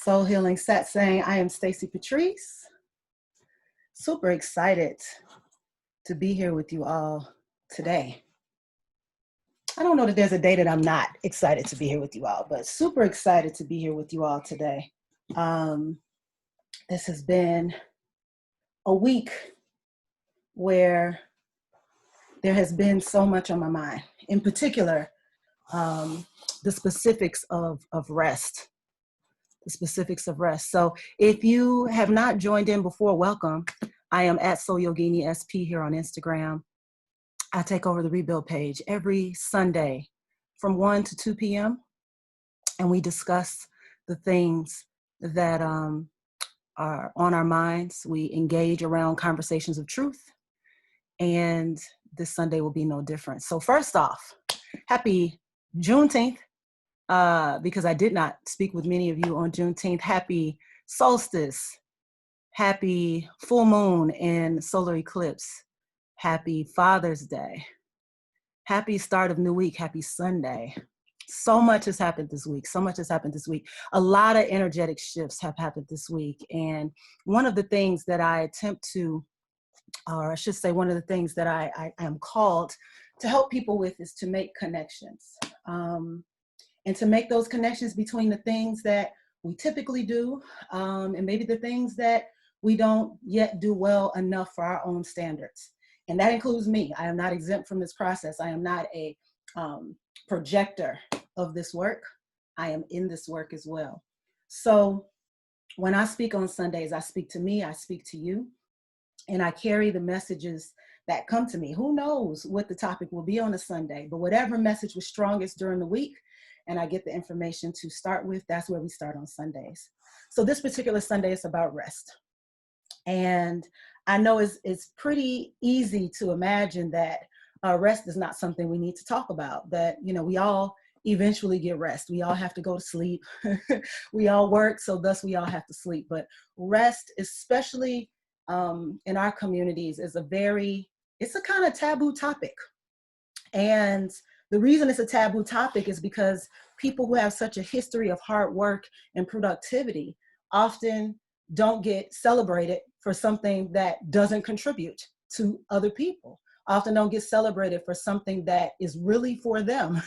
Soul Healing Satsang. I am Stacy Patrice. Super excited to be here with you all today. I don't know that there's a day that I'm not excited to be here with you all, but super excited to be here with you all today. This has been a week where there has been so much on my mind, in particular, the specifics of rest. The specifics of rest. So if you have not joined in before, welcome. I am at Soul Yogini SP here on Instagram. I take over the Rebuild page every Sunday from 1 to 2 p.m. and we discuss the things that are on our minds. We engage around conversations of truth, and this Sunday will be no different. So first off, happy Juneteenth. Because I did not speak with many of you on Juneteenth. Happy solstice, happy full moon and solar eclipse, happy Father's Day, happy start of new week, happy Sunday. So much has happened this week. A lot of energetic shifts have happened this week. And one of the things that I attempt to, or I should say one of the things that I am called to help people with is to make connections. And to make those connections between the things that we typically do and maybe the things that we don't yet do well enough for our own standards. And that includes me. I am not exempt from this process. I am not a projector of this work. I am in this work as well. So when I speak on Sundays, I speak to me, I speak to you, and I carry the messages that come to me. Who knows what the topic will be on a Sunday, but whatever message was strongest during the week, and I get the information to start with, that's where we start on Sundays. So this particular Sunday is about rest. And I know it's pretty easy to imagine that rest is not something we need to talk about, that, you know, we all eventually get rest. We all have to go to sleep. We all work, so thus we all have to sleep. But rest, especially in our communities, is it's a kind of taboo topic. And the reason it's a taboo topic is because people who have such a history of hard work and productivity often don't get celebrated for something that doesn't contribute to other people, often don't get celebrated for something that is really for them,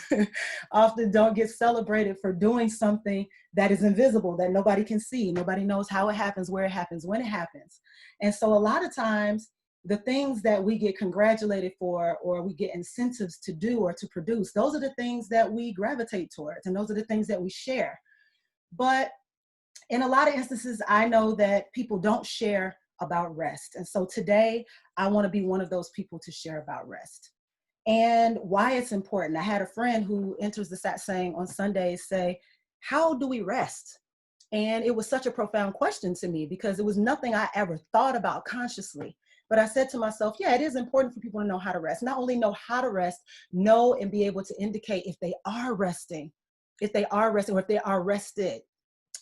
often don't get celebrated for doing something that is invisible, that nobody can see. Nobody knows how it happens, where it happens, when it happens. And so a lot of times, the things that we get congratulated for or we get incentives to do or to produce, those are the things that we gravitate towards, and those are the things that we share. But in a lot of instances, I know that people don't share about rest. And so today, I want to be one of those people to share about rest and why it's important. I had a friend who enters the satsang on Sundays say, how do we rest? And it was such a profound question to me because it was nothing I ever thought about consciously. But I said to myself, yeah, it is important for people to know how to rest. Not only know how to rest, know and be able to indicate if they are resting, or if they are rested.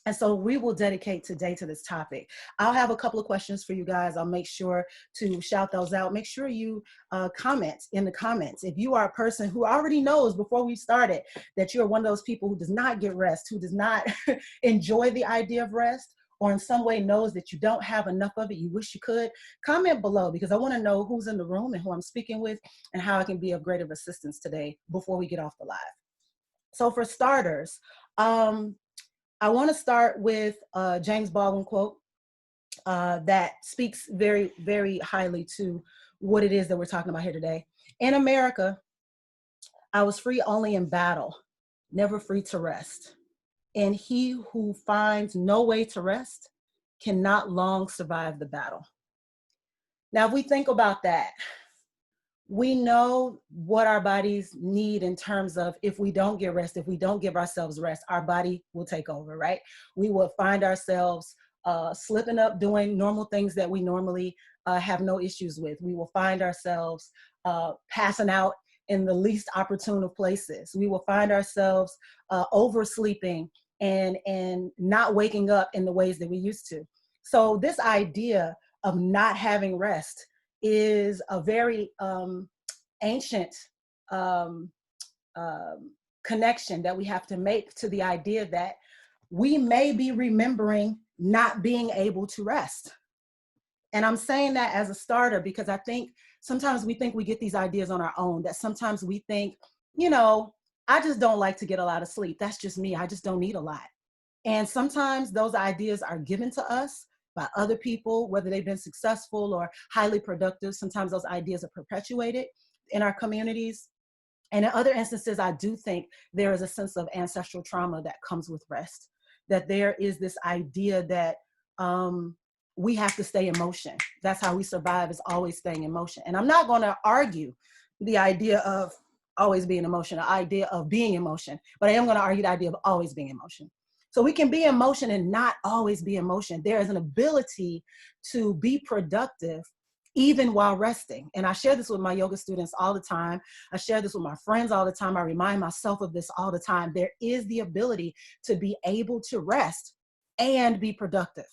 And so we will dedicate today to this topic. I'll have a couple of questions for you guys. I'll make sure to shout those out. Make sure you comment in the comments. If you are a person who already knows before we started that you're one of those people who does not get rest, who does not enjoy the idea of rest, or in some way knows that you don't have enough of it, you wish you could, comment below because I want to know who's in the room and who I'm speaking with and how I can be of greater assistance today before we get off the live. So for starters, I want to start with a James Baldwin quote that speaks very, very highly to what it is that we're talking about here today. In America, I was free only in battle, never free to rest. And he who finds no way to rest cannot long survive the battle. Now, if we think about that, we know what our bodies need in terms of if we don't get rest, if we don't give ourselves rest, our body will take over, right? We will find ourselves slipping up, doing normal things that we normally have no issues with. We will find ourselves passing out in the least opportune of places. We will find ourselves oversleeping and not waking up in the ways that we used to. So this idea of not having rest is a very ancient connection that we have to make to the idea that we may be remembering not being able to rest. And I'm saying that as a starter because I think sometimes we think we get these ideas on our own, that sometimes we think, you know, I just don't like to get a lot of sleep. That's just me. I just don't need a lot. And sometimes those ideas are given to us by other people, whether they've been successful or highly productive. Sometimes those ideas are perpetuated in our communities. And in other instances, I do think there is a sense of ancestral trauma that comes with rest, that there is this idea that we have to stay in motion. That's how we survive, is always staying in motion. And I'm not going to argue the idea of always being in motion, the idea of being in motion, but I am going to argue the idea of always being in motion. So we can be in motion and not always be in motion. There is an ability to be productive even while resting. And I share this with my yoga students all the time. I share this with my friends all the time. I remind myself of this all the time. There is the ability to be able to rest and be productive.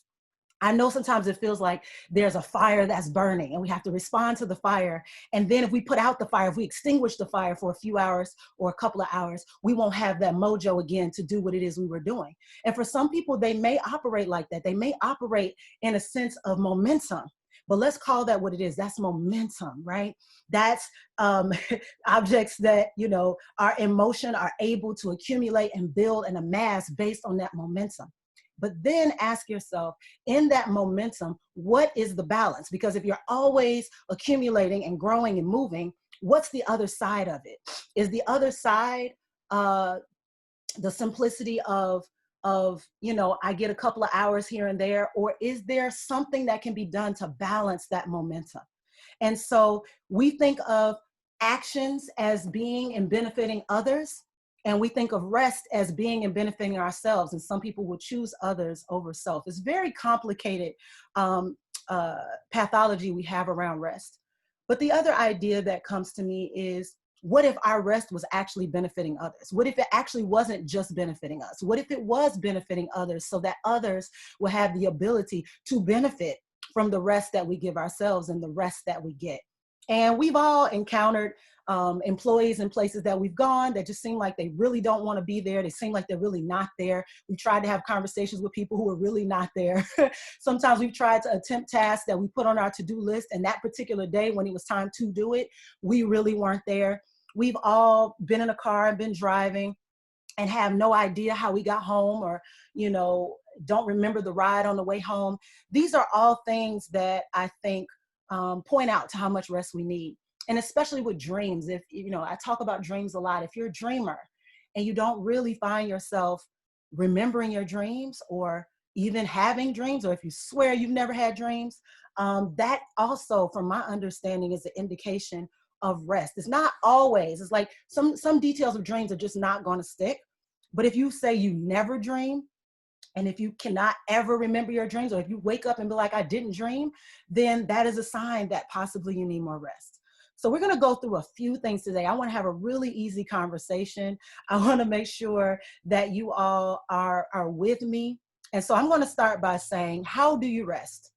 I know sometimes it feels like there's a fire that's burning and we have to respond to the fire. And then if we put out the fire, if we extinguish the fire for a few hours or a couple of hours, we won't have that mojo again to do what it is we were doing. And for some people, they may operate like that. They may operate in a sense of momentum. But let's call that what it is. That's momentum, right? That's objects that, you know, are in motion, are able to accumulate and build and amass based on that momentum. But then ask yourself, in that momentum, what is the balance? Because if you're always accumulating and growing and moving, what's the other side of it? Is the other side the simplicity of, you know, I get a couple of hours here and there, or is there something that can be done to balance that momentum? And so we think of actions as being and benefiting others, and we think of rest as being and benefiting ourselves. And some people will choose others over self. It's very complicated pathology we have around rest. But the other idea that comes to me is, what if our rest was actually benefiting others? What if it actually wasn't just benefiting us? What if it was benefiting others so that others will have the ability to benefit from the rest that we give ourselves and the rest that we get? And we've all encountered employees in places that we've gone that just seem like they really don't want to be there. They seem like they're really not there. We tried to have conversations with people who are really not there. Sometimes we've tried to attempt tasks that we put on our to-do list, and that particular day when it was time to do it, we really weren't there. We've all been in a car and been driving and have no idea how we got home, or, you know, don't remember the ride on the way home. These are all things that I think point out to how much rest we need. And especially with dreams, if, you know, I talk about dreams a lot. If you're a dreamer and you don't really find yourself remembering your dreams or even having dreams, or if you swear you've never had dreams, that also, from my understanding, is an indication of rest. It's not always, it's like some details of dreams are just not going to stick. But if you say you never dream, and if you cannot ever remember your dreams, or if you wake up and be like, I didn't dream, then that is a sign that possibly you need more rest. So we're going to go through a few things today. I want to have a really easy conversation. I want to make sure that you all are with me. And so I'm going to start by saying, how do you rest?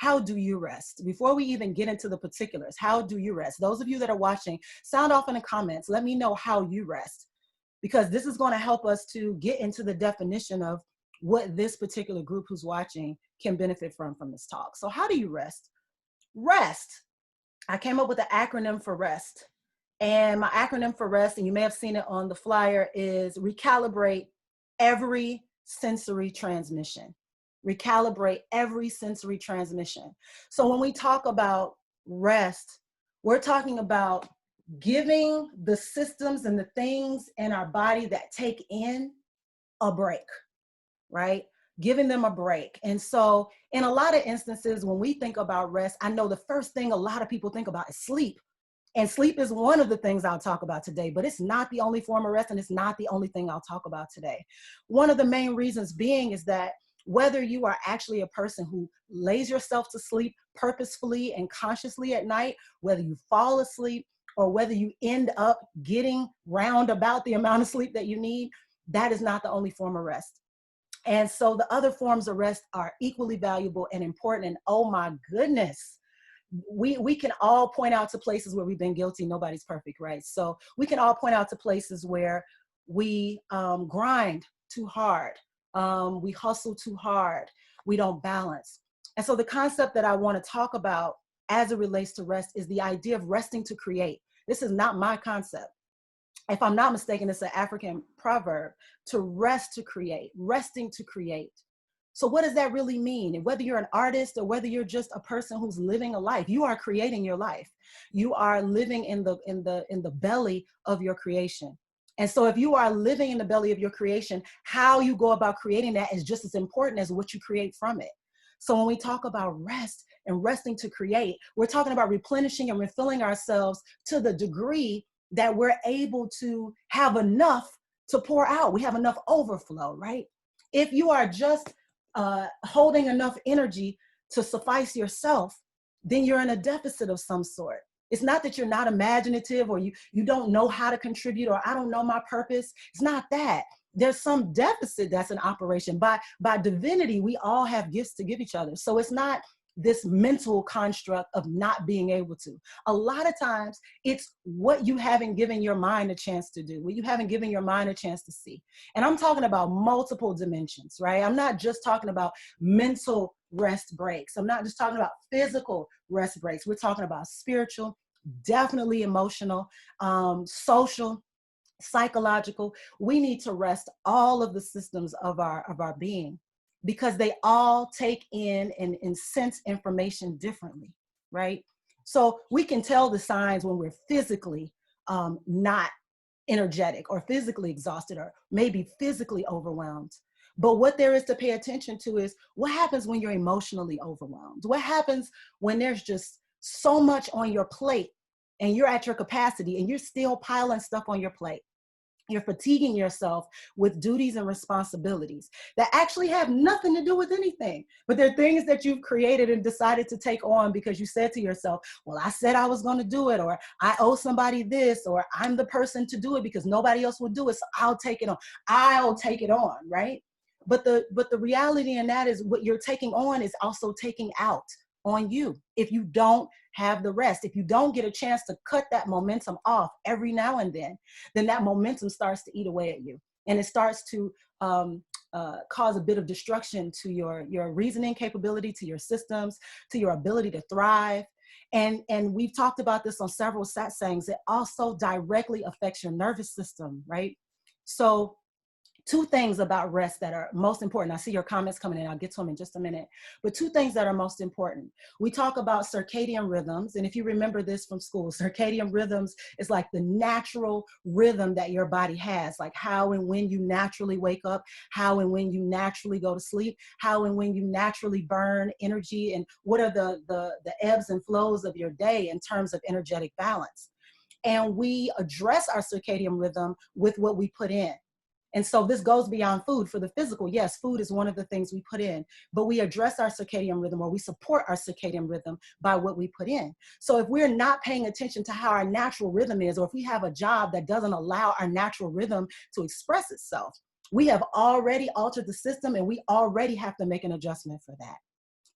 How do you rest? Before we even get into the particulars, how do you rest? Those of you that are watching, sound off in the comments. Let me know how you rest, because this is going to help us to get into the definition of what this particular group who's watching can benefit from this talk. So how do you rest? Rest. I came up with an acronym for rest. And my acronym for rest, and you may have seen it on the flyer, is recalibrate every sensory transmission. Recalibrate every sensory transmission. So when we talk about rest, we're talking about giving the systems and the things in our body that take in a break, right? Giving them a break. And so in a lot of instances, when we think about rest, I know the first thing a lot of people think about is sleep. And sleep is one of the things I'll talk about today, but it's not the only form of rest, and it's not the only thing I'll talk about today. One of the main reasons being is that whether you are actually a person who lays yourself to sleep purposefully and consciously at night, whether you fall asleep or whether you end up getting round about the amount of sleep that you need, that is not the only form of rest. And so the other forms of rest are equally valuable and important. And oh my goodness, we can all point out to places where we've been guilty. Nobody's perfect, right? So we can all point out to places where we grind too hard, We hustle too hard. We don't balance. And so the concept that I want to talk about as it relates to rest is the idea of resting to create. This is not my concept. If I'm not mistaken, it's an African proverb, to rest to create, resting to create. So what does that really mean? And whether you're an artist or whether you're just a person who's living a life, you are creating your life. You are living in the belly of your creation. And so if you are living in the belly of your creation, how you go about creating that is just as important as what you create from it. So when we talk about rest and resting to create, we're talking about replenishing and refilling ourselves to the degree that we're able to have enough to pour out. We have enough overflow, right? If you are just holding enough energy to suffice yourself, then you're in a deficit of some sort. It's not that you're not imaginative or you don't know how to contribute or I don't know my purpose. It's not that. There's some deficit that's in operation. By divinity, we all have gifts to give each other. So it's not this mental construct of not being able to. A lot of times it's what you haven't given your mind a chance to do, what you haven't given your mind a chance to see. And I'm talking about multiple dimensions, right? I'm not just talking about mental rest breaks. I'm not just talking about physical rest breaks. We're talking about spiritual, definitely emotional, social, psychological. We need to rest all of the systems of our being, because they all take in and sense information differently, right? So we can tell the signs when we're physically not energetic or physically exhausted or maybe physically overwhelmed. But what there is to pay attention to is what happens when you're emotionally overwhelmed? What happens when there's just so much on your plate and you're at your capacity and you're still piling stuff on your plate? You're fatiguing yourself with duties and responsibilities that actually have nothing to do with anything, but they're things that you've created and decided to take on because you said to yourself, well, I said I was going to do it, or I owe somebody this, or I'm the person to do it because nobody else will do it, so I'll take it on. I'll take it on, right? But the reality in that is what you're taking on is also taking out on you. If you don't have the rest, if you don't get a chance to cut that momentum off every now and then that momentum starts to eat away at you. And it starts to cause a bit of destruction to your reasoning capability, to your systems, to your ability to thrive. And we've talked about this on several satsangs. It also directly affects your nervous system, right? So two things about rest that are most important. I see your comments coming in. I'll get to them in just a minute. But two things that are most important. We talk about circadian rhythms. And if you remember this from school, circadian rhythms is like the natural rhythm that your body has, like how and when you naturally wake up, how and when you naturally go to sleep, how and when you naturally burn energy, and what are the ebbs and flows of your day in terms of energetic balance. And we address our circadian rhythm with what we put in. And so this goes beyond food. For the physical, yes, food is one of the things we put in, but we address our circadian rhythm, or we support our circadian rhythm by what we put in. So if we're not paying attention to how our natural rhythm is, or if we have a job that doesn't allow our natural rhythm to express itself, we have already altered the system, and we already have to make an adjustment for that.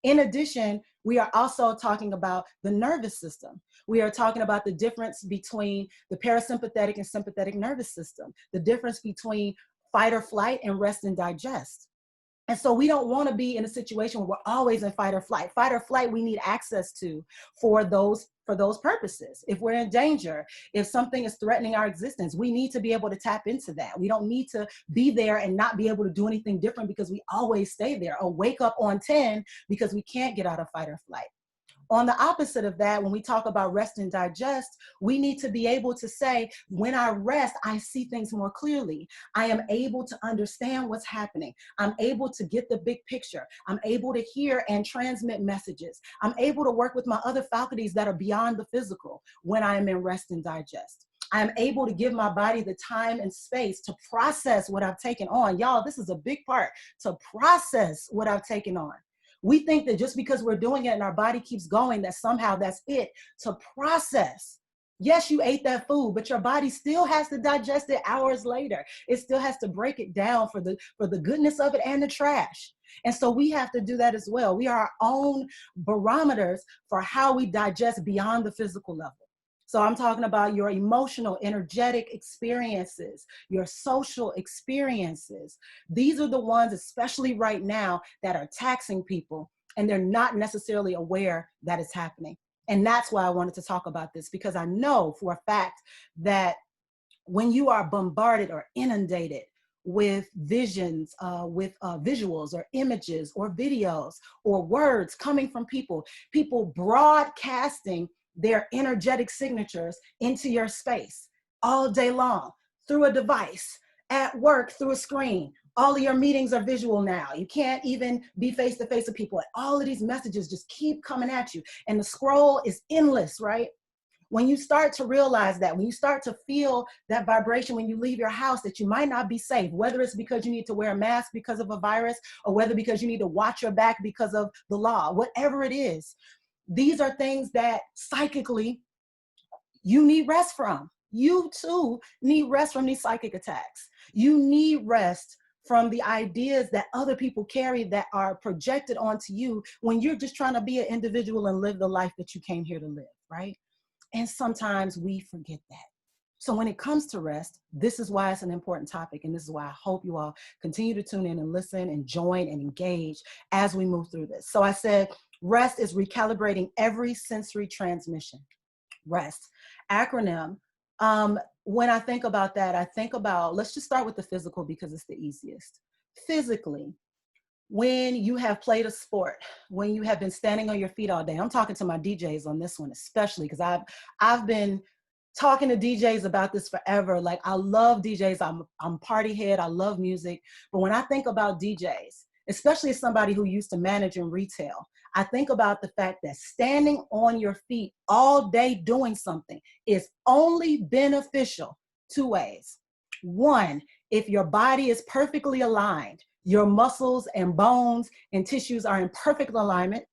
In addition, we are also talking about the nervous system. We are talking about the difference between the parasympathetic and sympathetic nervous system, the difference between fight or flight and rest and digest. And so we don't want to be in a situation where we're always in fight or flight. Fight or flight, we need access to for those purposes. If we're in danger, if something is threatening our existence, we need to be able to tap into that. We don't need to be there and not be able to do anything different because we always stay there, or wake up on 10 because we can't get out of fight or flight. On the opposite of that, when we talk about rest and digest, we need to be able to say, when I rest, I see things more clearly. I am able to understand what's happening. I'm able to get the big picture. I'm able to hear and transmit messages. I'm able to work with my other faculties that are beyond the physical when I am in rest and digest. I am able to give my body the time and space to process what I've taken on. Y'all, this is a big part, to process what I've taken on. We think that just because we're doing it and our body keeps going, that somehow that's it. To process. Yes, you ate that food, but your body still has to digest it hours later. It still has to break it down for the goodness of it and the trash. And so we have to do that as well. We are our own barometers for how we digest beyond the physical level. So I'm talking about your emotional, energetic experiences, your social experiences. These are the ones, especially right now, that are taxing people, and they're not necessarily aware that it's happening. And that's why I wanted to talk about this, because I know for a fact that when you are bombarded or inundated with visions, with visuals or images or videos or words coming from people broadcasting their energetic signatures into your space all day long through a device, at work through a screen. All of your meetings are visual now. You can't even be face to face with people. All of these messages just keep coming at you. And the scroll is endless, right? When you start to realize that, when you start to feel that vibration when you leave your house, that you might not be safe, whether it's because you need to wear a mask because of a virus, or whether because you need to watch your back because of the law, whatever it is, these are things that psychically you need rest from. You too need rest from these psychic attacks. You need rest from the ideas that other people carry that are projected onto you when you're just trying to be an individual and live the life that you came here to live, right? And sometimes we forget that. So when it comes to rest, this is why it's an important topic. And this is why I hope you all continue to tune in and listen and join and engage as we move through this. So I said, rest is recalibrating every sensory transmission. Rest, acronym. When I think about that, I think about, let's just start with the physical because it's the easiest. Physically, when you have played a sport, when you have been standing on your feet all day. I'm talking to my DJs on this one, especially because I've been talking to DJs about this forever. Like, I love DJs. I'm party head. I love music. But when I think about DJs, especially as somebody who used to manage in retail, I think about the fact that standing on your feet all day doing something is only beneficial two ways. One, if your body is perfectly aligned, your muscles and bones and tissues are in perfect alignment.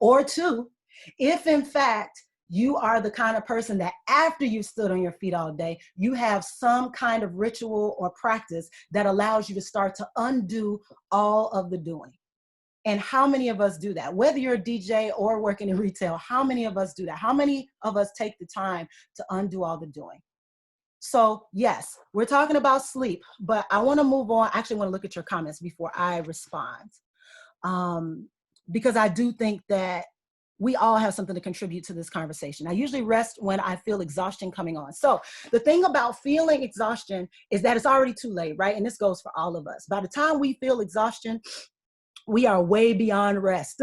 Or two, if in fact you are the kind of person that after you stood on your feet all day, you have some kind of ritual or practice that allows you to start to undo all of the doing. And how many of us do that? Whether you're a DJ or working in retail, how many of us do that? How many of us take the time to undo all the doing? So yes, we're talking about sleep, but I want to move on. I actually want to look at your comments before I respond, because I do think that we all have something to contribute to this conversation. I usually rest when I feel exhaustion coming on. So the thing about feeling exhaustion is that it's already too late, right? And this goes for all of us. By the time we feel exhaustion, we are way beyond rest.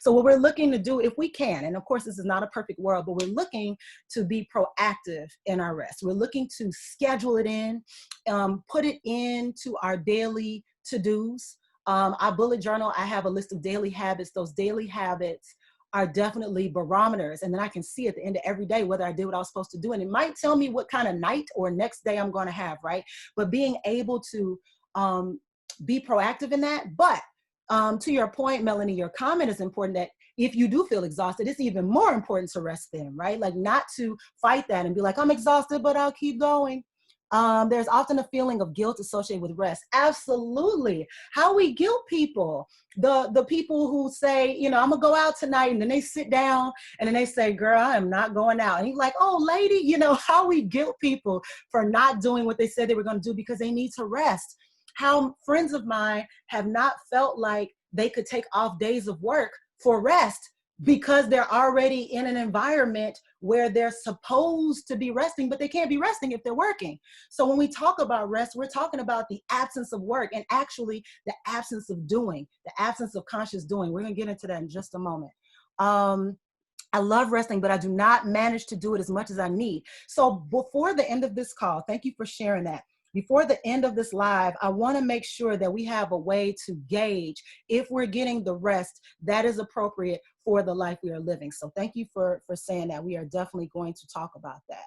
So what we're looking to do, if we can, and of course this is not a perfect world, but we're looking to be proactive in our rest. We're looking to schedule it in, put it into our daily to-dos. Our bullet journal, I have a list of daily habits. Those daily habits are definitely barometers. And then I can see at the end of every day whether I did what I was supposed to do. And it might tell me what kind of night or next day I'm going to have, right? But being able to be proactive in that. But to your point, Melanie, your comment is important that if you do feel exhausted, it's even more important to rest then, right? Like, not to fight that and be like, I'm exhausted, but I'll keep going. There's often a feeling of guilt associated with rest. Absolutely. How we guilt people, the people who say, you know, I'm gonna go out tonight, and then they sit down and then they say, girl, I am not going out. And you're like, oh, lady, you know, how we guilt people for not doing what they said they were gonna do because they need to rest. How friends of mine have not felt like they could take off days of work for rest because they're already in an environment where they're supposed to be resting, but they can't be resting if they're working. So when we talk about rest, we're talking about the absence of work and actually the absence of doing, the absence of conscious doing. We're gonna get into that in just a moment. I love resting, but I do not manage to do it as much as I need. So before the end of this call, thank you for sharing that. Before the end of this live, I want to make sure that we have a way to gauge if we're getting the rest that is appropriate for the life we are living. So thank you for saying that. We are definitely going to talk about that.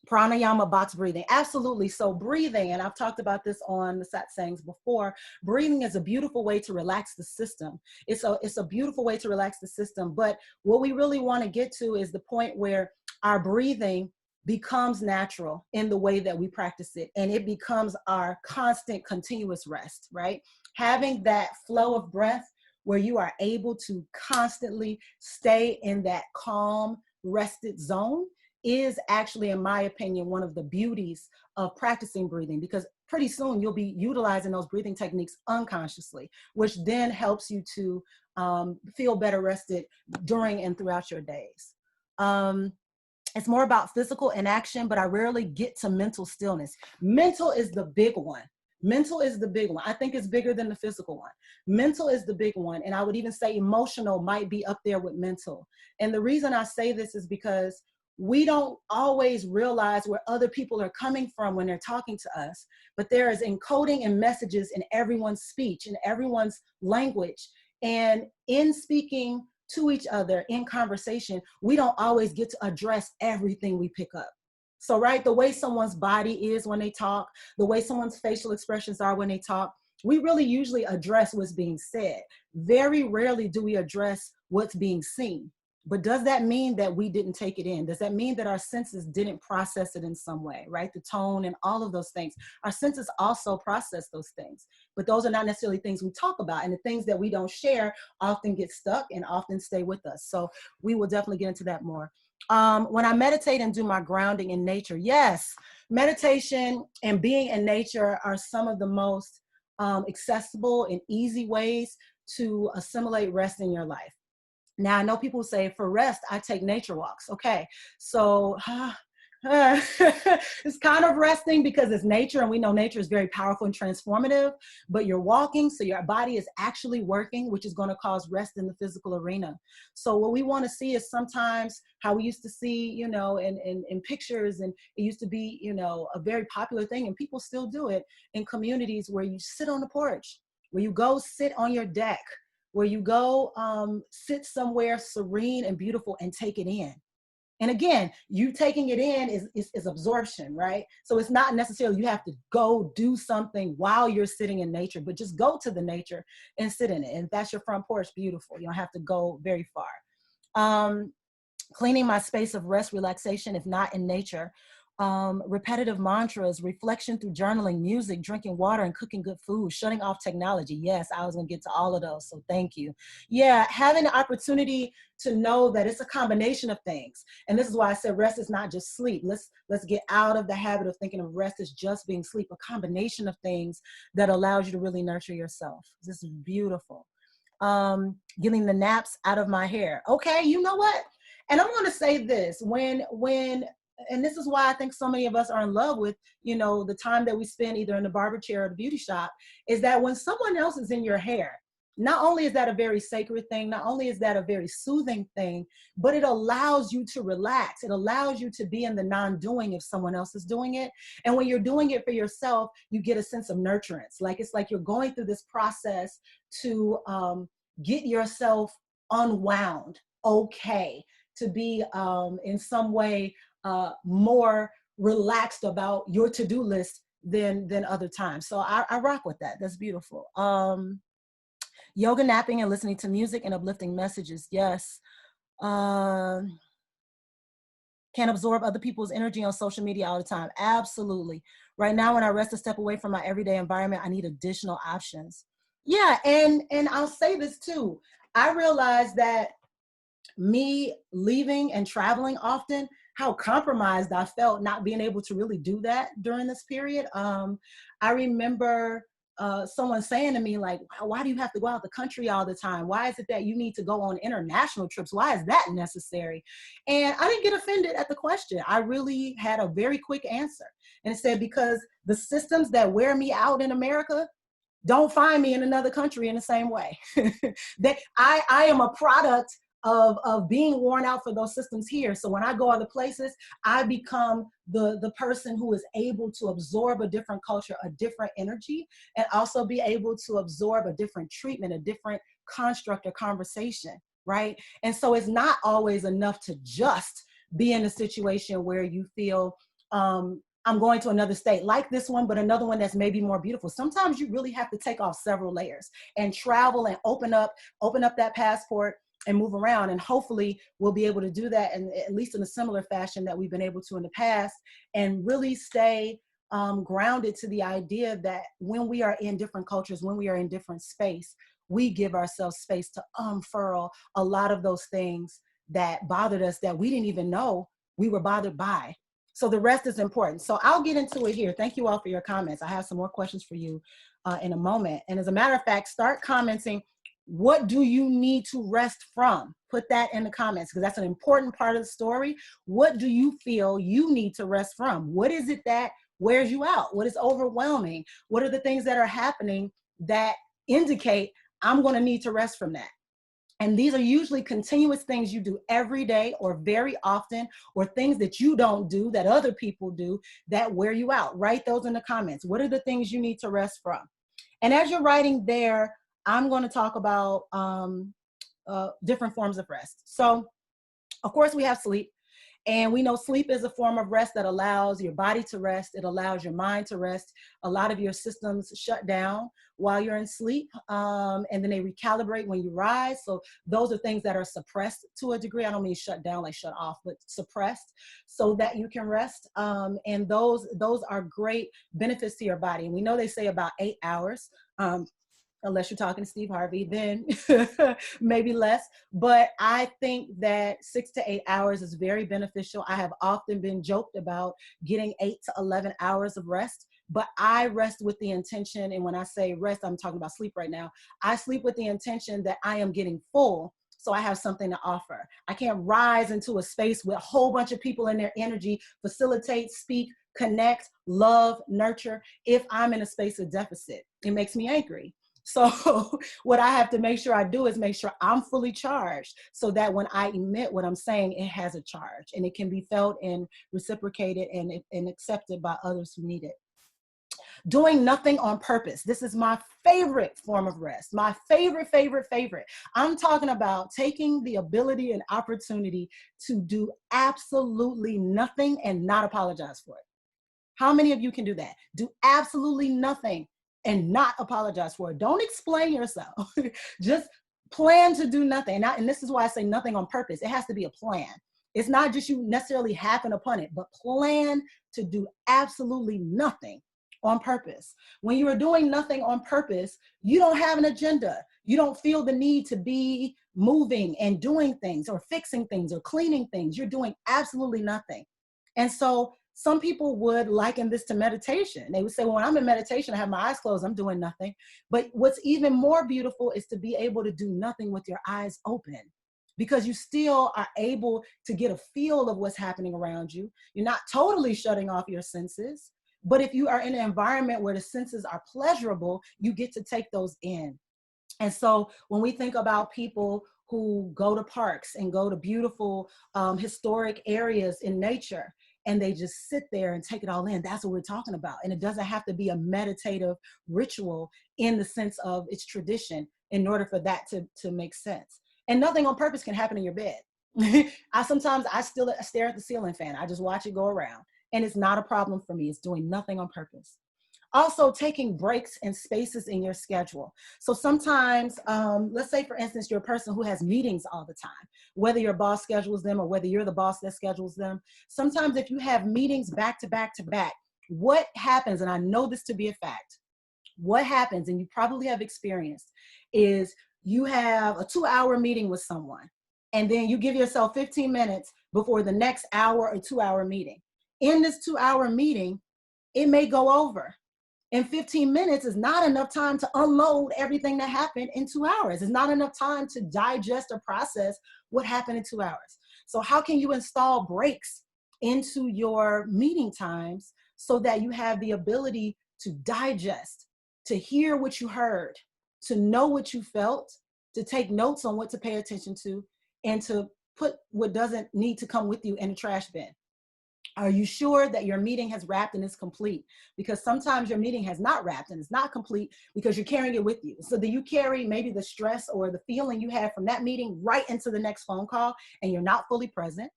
Pranayama, box breathing. Absolutely. So breathing, and I've talked about this on the satsangs before, breathing is a beautiful way to relax the system. It's a beautiful way to relax the system. But what we really want to get to is the point where our breathing becomes natural in the way that we practice it. And it becomes our constant, continuous rest, right? Having that flow of breath where you are able to constantly stay in that calm, rested zone is actually, in my opinion, one of the beauties of practicing breathing, because pretty soon you'll be utilizing those breathing techniques unconsciously, which then helps you to feel better rested during and throughout your days. It's more about physical inaction, but I rarely get to mental stillness. Mental is the big one. Mental is the big one. I think it's bigger than the physical one. Mental is the big one. And I would even say emotional might be up there with mental. And the reason I say this is because we don't always realize where other people are coming from when they're talking to us, but there is encoding and messages in everyone's speech, in everyone's language. And in speaking to each other in conversation, we don't always get to address everything we pick up. So, right, the way someone's body is when they talk, the way someone's facial expressions are when they talk, we really usually address what's being said. Very rarely do we address what's being seen. But does that mean that we didn't take it in? Does that mean that our senses didn't process it in some way, right? The tone and all of those things. Our senses also process those things, but those are not necessarily things we talk about. And the things that we don't share often get stuck and often stay with us. So we will definitely get into that more. When I meditate and do my grounding in nature, yes, meditation and being in nature are some of the most accessible and easy ways to assimilate rest in your life. Now, I know people say for rest, I take nature walks. Okay, so it's kind of resting because it's nature, and we know nature is very powerful and transformative, but you're walking, so your body is actually working, which is going to cause rest in the physical arena. So what we want to see is sometimes how we used to see, you know, in pictures, and it used to be, you know, a very popular thing, and people still do it in communities where you sit on the porch, where you go sit on your deck, where you go sit somewhere serene and beautiful and take it in. And again, you taking it in is absorption, right? So it's not necessarily you have to go do something while you're sitting in nature, but just go to the nature and sit in it. And if that's your front porch, beautiful. You don't have to go very far. Cleaning my space of rest, relaxation, if not in nature. Repetitive mantras, reflection through journaling, music, drinking water, and cooking good food, shutting off technology. Yes, I was gonna get to all of those, so thank you. Yeah, having the opportunity to know that it's a combination of things. And this is why I said rest is not just sleep. Let's get out of the habit of thinking of rest as just being sleep, a combination of things that allows you to really nurture yourself. This is beautiful. Getting the naps out of my hair. Okay, you know what? And I'm gonna say this, and this is why I think so many of us are in love with, you know, the time that we spend either in the barber chair or the beauty shop, is that when someone else is in your hair, not only is that a very sacred thing, not only is that a very soothing thing, but it allows you to relax. It allows you to be in the non-doing if someone else is doing it. And when you're doing it for yourself, you get a sense of nurturance. Like it's like you're going through this process to get yourself unwound, okay, to be in some way more relaxed about your to-do list than other times. So I rock with that. That's beautiful. Yoga, napping, and listening to music and uplifting messages. Yes. Can't absorb other people's energy on social media all the time. Absolutely. Right now, when I rest a step away from my everyday environment, I need additional options. Yeah, and I'll say this too. I realized that me leaving and traveling often, how compromised I felt not being able to really do that during this period. I remember someone saying to me, like, why do you have to go out the country all the time? Why is it that you need to go on international trips? Why is that necessary? And I didn't get offended at the question. I really had a very quick answer. And it said, because the systems that wear me out in America don't find me in another country in the same way. That I am a product of being worn out for those systems here. So when I go other places, I become the person who is able to absorb a different culture, a different energy, and also be able to absorb a different treatment, a different construct or conversation, right? And so it's not always enough to just be in a situation where you feel, I'm going to another state like this one, but another one that's maybe more beautiful. Sometimes you really have to take off several layers and travel and open up that passport and move around. And hopefully we'll be able to do that, and at least in a similar fashion that we've been able to in the past, and really stay grounded to the idea that when we are in different cultures, when we are in different space, we give ourselves space to unfurl a lot of those things that bothered us that we didn't even know we were bothered by. So the rest is important. So I'll get into it here. Thank you all for your comments. I have some more questions for you in a moment. And as a matter of fact, start commenting. What do you need to rest from? Put that in the comments, because that's an important part of the story. What do you feel you need to rest from? What is it that wears you out? What is overwhelming? What are the things that are happening that indicate I'm going to need to rest from that? And these are usually continuous things you do every day or very often, or things that you don't do that other people do that wear you out. Write those in the comments. What are the things you need to rest from? And as you're writing there, I'm going to talk about different forms of rest. So, of course, we have sleep. And we know sleep is a form of rest that allows your body to rest. It allows your mind to rest. A lot of your systems shut down while you're in sleep, and then they recalibrate when you rise. So those are things that are suppressed to a degree. I don't mean shut down like shut off, but suppressed so that you can rest. And those are great benefits to your body. And we know they say about 8 hours. Unless you're talking to Steve Harvey, then maybe less. But I think that 6 to 8 hours is very beneficial. I have often been joked about getting 8 to 11 hours of rest, but I rest with the intention, and when I say rest, I'm talking about sleep right now. I sleep with the intention that I am getting full, so I have something to offer. I can't rise into a space with a whole bunch of people in their energy, facilitate, speak, connect, love, nurture, if I'm in a space of deficit. It makes me angry. So what I have to make sure I do is make sure I'm fully charged, so that when I emit what I'm saying, it has a charge and it can be felt and reciprocated and accepted by others who need it. Doing nothing on purpose. This is my favorite form of rest. My favorite. I'm talking about taking the ability and opportunity to do absolutely nothing and not apologize for it. How many of you can do that? Do absolutely nothing and not apologize for it. Don't explain yourself. Just plan to do nothing. And this is why I say nothing on purpose. It has to be a plan. It's not just you necessarily happen upon it, but plan to do absolutely nothing on purpose. When you are doing nothing on purpose, you don't have an agenda. You don't feel the need to be moving and doing things or fixing things or cleaning things. You're doing absolutely nothing. And so some people would liken this to meditation. They would say, well, when I'm in meditation, I have my eyes closed, I'm doing nothing. But what's even more beautiful is to be able to do nothing with your eyes open, because you still are able to get a feel of what's happening around you. You're not totally shutting off your senses, but if you are in an environment where the senses are pleasurable, you get to take those in. And so when we think about people who go to parks and go to beautiful historic areas in nature, and they just sit there and take it all in, that's what we're talking about. And it doesn't have to be a meditative ritual in the sense of its tradition in order for that to make sense. And nothing on purpose can happen in your bed. Sometimes I still stare at the ceiling fan. I just watch it go around. And it's not a problem for me. It's doing nothing on purpose. Also, taking breaks and spaces in your schedule. So sometimes, let's say, for instance, you're a person who has meetings all the time, whether your boss schedules them or whether you're the boss that schedules them. Sometimes if you have meetings back to back to back, what happens, and I know this to be a fact, what happens, and you probably have experienced, is you have a 2-hour meeting with someone, and then you give yourself 15 minutes before the next hour or 2-hour meeting. In this 2-hour meeting, it may go over. And 15 minutes is not enough time to unload everything that happened in 2 hours. It's not enough time to digest or process what happened in 2 hours. So how can you install breaks into your meeting times so that you have the ability to digest, to hear what you heard, to know what you felt, to take notes on what to pay attention to, and to put what doesn't need to come with you in a trash bin? Are you sure that your meeting has wrapped and is complete? Because sometimes your meeting has not wrapped and it's not complete because you're carrying it with you. So that you carry maybe the stress or the feeling you had from that meeting right into the next phone call, and you're not fully present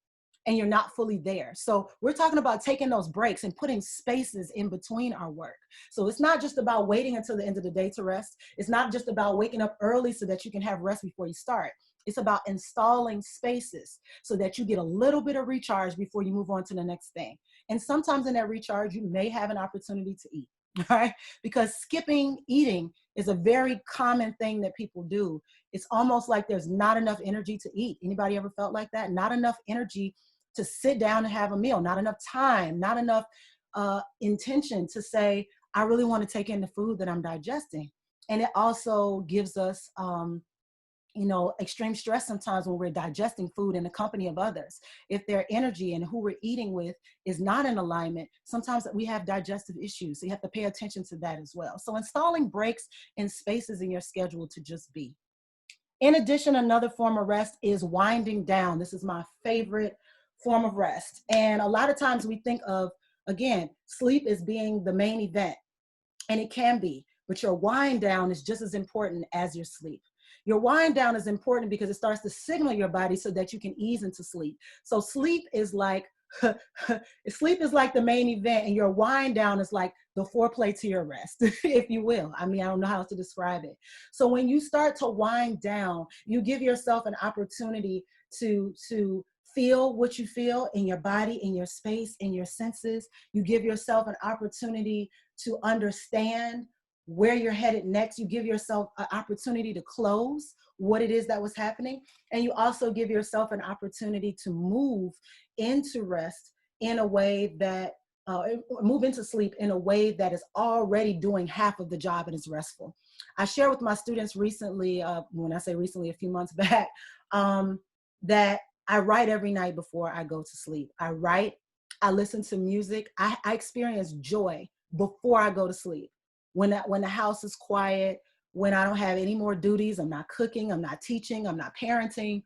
and you're not fully there. So we're talking about taking those breaks and putting spaces in between our work. So it's not just about waiting until the end of the day to rest. It's not just about waking up early so that you can have rest before you start. It's about installing spaces so that you get a little bit of recharge before you move on to the next thing. And sometimes in that recharge, you may have an opportunity to eat, right? Because skipping eating is a very common thing that people do. It's almost like there's not enough energy to eat. Anybody ever felt like that? Not enough energy to sit down and have a meal, not enough time, not enough intention to say, I really want to take in the food that I'm digesting. And it also gives us, extreme stress sometimes when we're digesting food in the company of others. If their energy and who we're eating with is not in alignment, sometimes we have digestive issues. So you have to pay attention to that as well. So installing breaks and spaces in your schedule to just be. In addition, another form of rest is winding down. This is my favorite form of rest. And a lot of times we think of, again, sleep as being the main event, and it can be, but your wind down is just as important as your sleep. Your wind down is important because it starts to signal your body so that you can ease into sleep. So sleep is like the main event, and your wind down is like the foreplay to your rest, if you will. I mean, I don't know how else to describe it. So when you start to wind down, you give yourself an opportunity to feel what you feel in your body, in your space, in your senses. You give yourself an opportunity to understand where you're headed next. You give yourself an opportunity to close what it is that was happening. And you also give yourself an opportunity to move into rest in a way that, move into sleep in a way that is already doing half of the job and is restful. I shared with my students recently, when I say recently, a few months back, that I write every night before I go to sleep. I write, I listen to music. I experience joy before I go to sleep. When the house is quiet, when I don't have any more duties, I'm not cooking, I'm not teaching, I'm not parenting,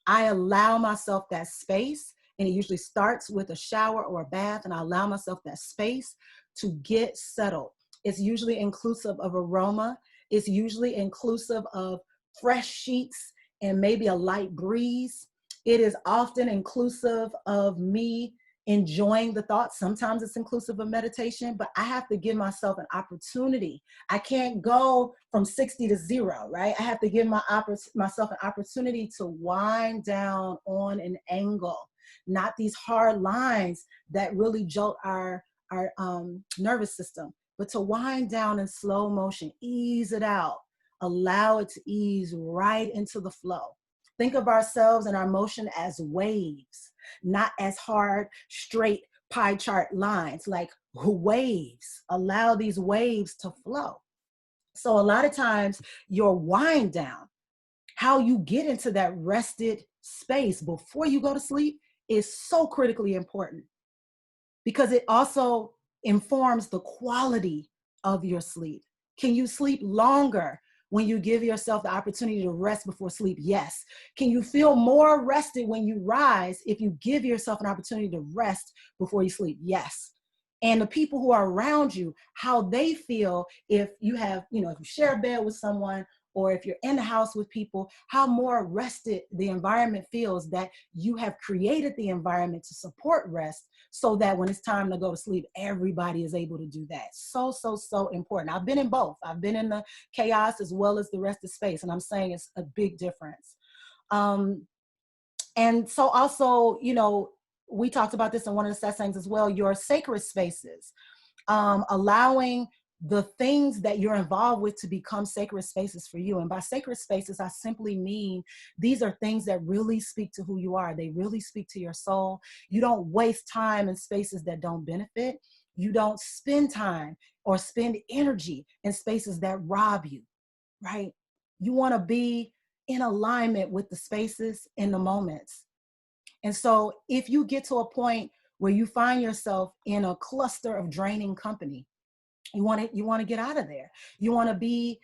I allow myself that space. And it usually starts with a shower or a bath, and I allow myself that space to get settled. It's usually inclusive of aroma. It's usually inclusive of fresh sheets and maybe a light breeze. It is often inclusive of me enjoying the thoughts. Sometimes it's inclusive of meditation, but I have to give myself an opportunity. I can't go from 60 to 0, right? I have to give myself an opportunity to wind down on an angle, not these hard lines that really jolt our nervous system, but to wind down in slow motion, ease it out, allow it to ease right into the flow. Think of ourselves and our motion as waves, not as hard, straight pie chart lines, like waves. Allow these waves to flow. So a lot of times your wind down, how you get into that rested space before you go to sleep, is so critically important, because it also informs the quality of your sleep. Can you sleep longer when you give yourself the opportunity to rest before sleep? Yes. Can you feel more rested when you rise if you give yourself an opportunity to rest before you sleep? Yes. And the people who are around you, how they feel if you have, if you share a bed with someone, or if you're in the house with people, how more rested the environment feels, that you have created the environment to support rest, so that when it's time to go to sleep, everybody is able to do that. So, so, so important. I've been in both. I've been in the chaos as well as the rested space, and I'm saying it's a big difference. And so also, we talked about this in one of the sessions as well, your sacred spaces, allowing the things that you're involved with to become sacred spaces for you. And by sacred spaces, I simply mean these are things that really speak to who you are. They really speak to your soul. You don't waste time in spaces that don't benefit. You don't spend time or spend energy in spaces that rob you, right? You want to be in alignment with the spaces and the moments. And so if you get to a point where you find yourself in a cluster of draining company, you want to get out of there. You want to be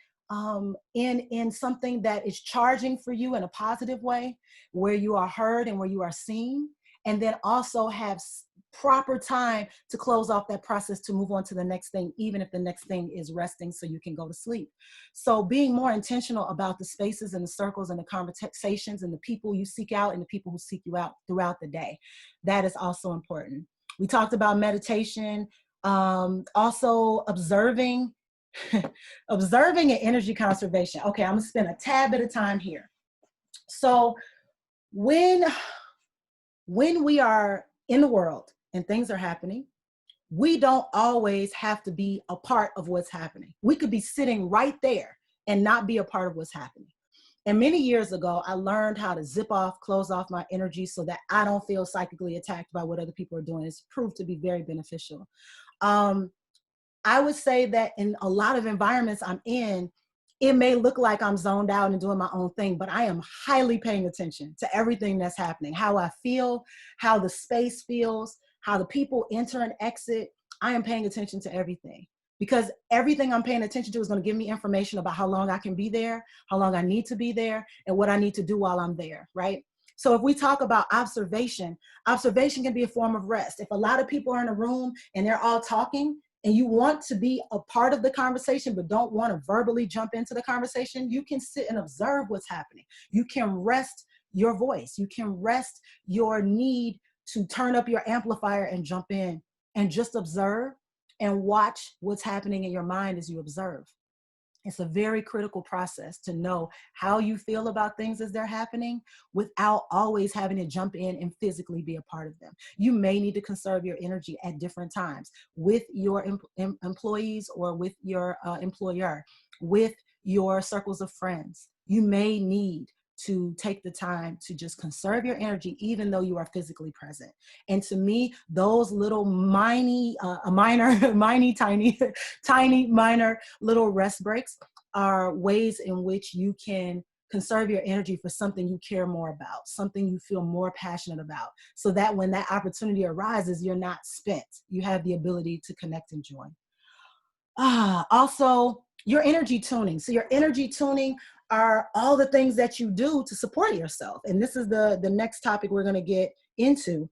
in something that is charging for you in a positive way, where you are heard and where you are seen, and then also have proper time to close off that process to move on to the next thing, even if the next thing is resting so you can go to sleep. So being more intentional about the spaces and the circles and the conversations and the people you seek out and the people who seek you out throughout the day, that is also important. We talked about meditation, also observing and energy conservation. Okay, I'm gonna spend a tad bit of time here. So when we are in the world and things are happening, we don't always have to be a part of what's happening. We could be sitting right there and not be a part of what's happening. And many years ago, I learned how to zip off, close off my energy so that I don't feel psychically attacked by what other people are doing. It's proved to be very beneficial. I would say that in a lot of environments I'm in, it may look like I'm zoned out and doing my own thing, but I am highly paying attention to everything that's happening, how I feel, how the space feels, how the people enter and exit. I am paying attention to everything, because everything I'm paying attention to is going to give me information about how long I can be there, how long I need to be there, and what I need to do while I'm there, right? So if we talk about observation, observation can be a form of rest. If a lot of people are in a room and they're all talking, and you want to be a part of the conversation but don't want to verbally jump into the conversation, you can sit and observe what's happening. You can rest your voice. You can rest your need to turn up your amplifier and jump in and just observe and watch what's happening in your mind as you observe. It's a very critical process to know how you feel about things as they're happening without always having to jump in and physically be a part of them. You may need to conserve your energy at different times with your employees or with your employer, with your circles of friends. You may need to take the time to just conserve your energy, even though you are physically present. And to me, those little tiny, minor little rest breaks are ways in which you can conserve your energy for something you care more about, something you feel more passionate about, so that when that opportunity arises, you're not spent. You have the ability to connect and join. Also, your energy tuning. So your energy tuning are all the things that you do to support yourself. And this is the next topic we're going to get into.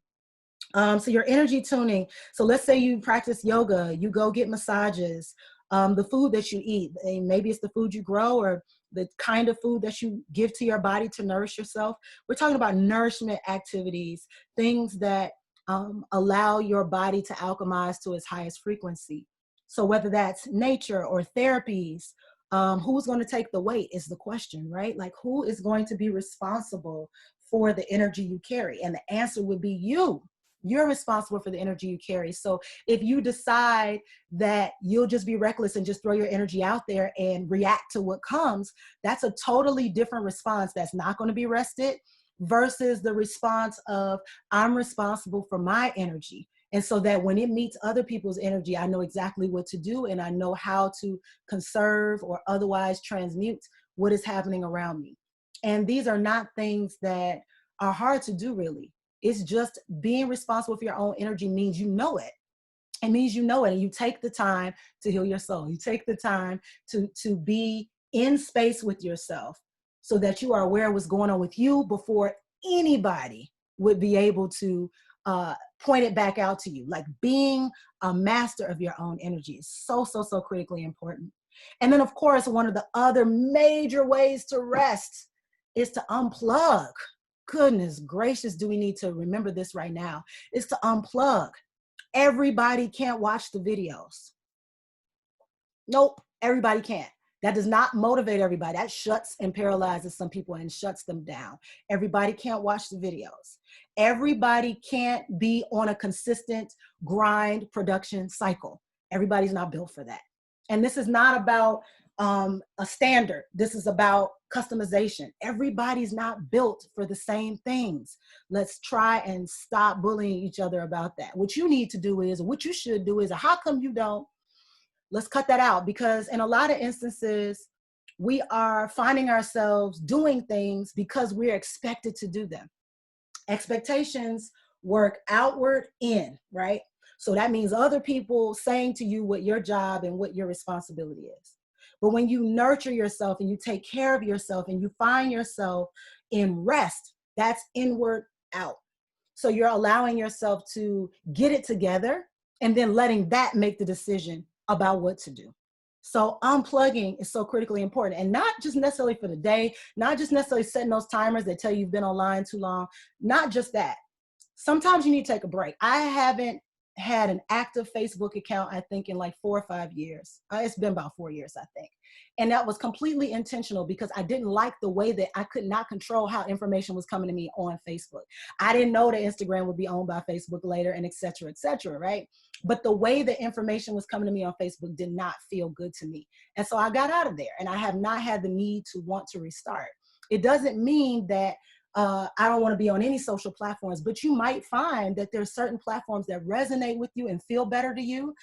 So your energy tuning. So let's say you practice yoga, you go get massages, the food that you eat, and maybe it's the food you grow or the kind of food that you give to your body to nourish yourself. We're talking about nourishment activities, things that allow your body to alchemize to its highest frequency. So whether that's nature or therapies, who's going to take the weight is the question, right? Like, who is going to be responsible for the energy you carry? And the answer would be you. You're responsible for the energy you carry. So if you decide that you'll just be reckless and just throw your energy out there and react to what comes, that's a totally different response that's not going to be rested versus the response of, I'm responsible for my energy. And so that when it meets other people's energy, I know exactly what to do, and I know how to conserve or otherwise transmute what is happening around me. And these are not things that are hard to do, really. It's just being responsible for your own energy means you know it. It means you know it, and you take the time to heal your soul. You take the time to be in space with yourself so that you are aware of what's going on with you before anybody would be able to point it back out to you. Like, being a master of your own energy is so critically important. And then, of course, one of the other major ways to rest is to unplug. Goodness gracious, do we need to remember this right now? Is to unplug. Everybody can't watch the videos. Nope, everybody can't. That does not motivate everybody. That shuts and paralyzes some people and shuts them down. Everybody can't watch the videos. Everybody can't be on a consistent grind production cycle. Everybody's not built for that. And this is not about a standard. This is about customization. Everybody's not built for the same things. Let's try and stop bullying each other about that. What you need to do is, what you should do is, how come you don't? Let's cut that out, because in a lot of instances, we are finding ourselves doing things because we're expected to do them. Expectations work outward in, right? So that means other people saying to you what your job and what your responsibility is. But when you nurture yourself and you take care of yourself and you find yourself in rest, that's inward out. So you're allowing yourself to get it together and then letting that make the decision about what to do. So unplugging is so critically important, and not just necessarily for the day, not just necessarily setting those timers that tell you you've been online too long, not just that. Sometimes you need to take a break. I haven't had an active Facebook account, I think, in like 4 or 5 years. It's been about 4 years, I think. And that was completely intentional because I didn't like the way that I could not control how information was coming to me on Facebook. I didn't know that Instagram would be owned by Facebook later, and et cetera, right? But the way the information was coming to me on Facebook did not feel good to me. And so I got out of there, and I have not had the need to want to restart. It doesn't mean that I don't want to be on any social platforms, but you might find that there's certain platforms that resonate with you and feel better to you.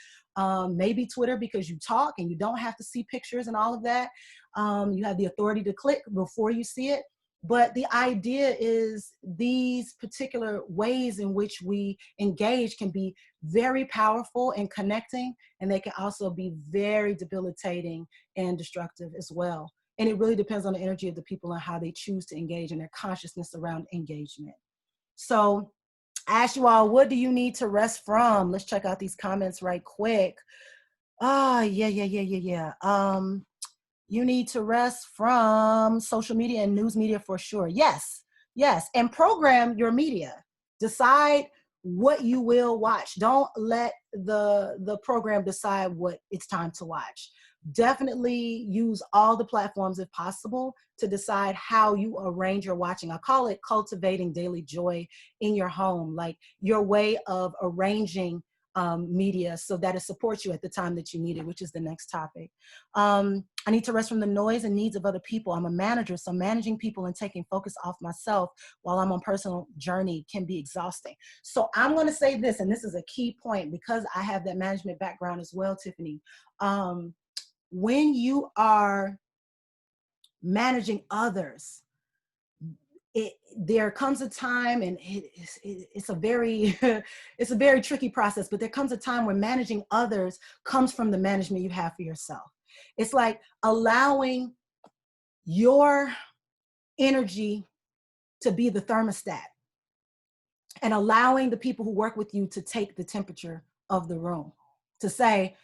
Maybe Twitter, because you talk and you don't have to see pictures and all of that. You have the authority to click before you see it. But the idea is these particular ways in which we engage can be very powerful and connecting, and they can also be very debilitating and destructive as well. And it really depends on the energy of the people and how they choose to engage and their consciousness around engagement. So I ask you all, what do you need to rest from? Let's check out these comments right quick. Yeah. You need to rest from social media and news media for sure. Yes. And program your media. Decide what you will watch. Don't let the program decide what it's time to watch. Definitely use all the platforms if possible to decide how you arrange your watching. I call it cultivating daily joy in your home, like your way of arranging media so that it supports you at the time that you need it, which is the next topic. I need to rest from the noise and needs of other people. I'm a manager, so managing people and taking focus off myself while I'm on personal journey can be exhausting. So I'm going to say this, and this is a key point because I have that management background as well, Tiffany. When you are managing others, there comes a time, and it's a very it's a very tricky process, but there comes a time when managing others comes from the management you have for yourself. It's like allowing your energy to be the thermostat and allowing the people who work with you to take the temperature of the room, to say,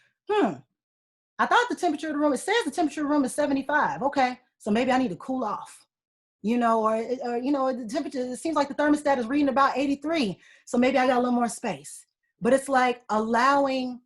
I thought the temperature of the room, it says the temperature of the room is 75. Okay, so maybe I need to cool off. Or the temperature, it seems like the thermostat is reading about 83. So maybe I got a little more space. But it's like allowing,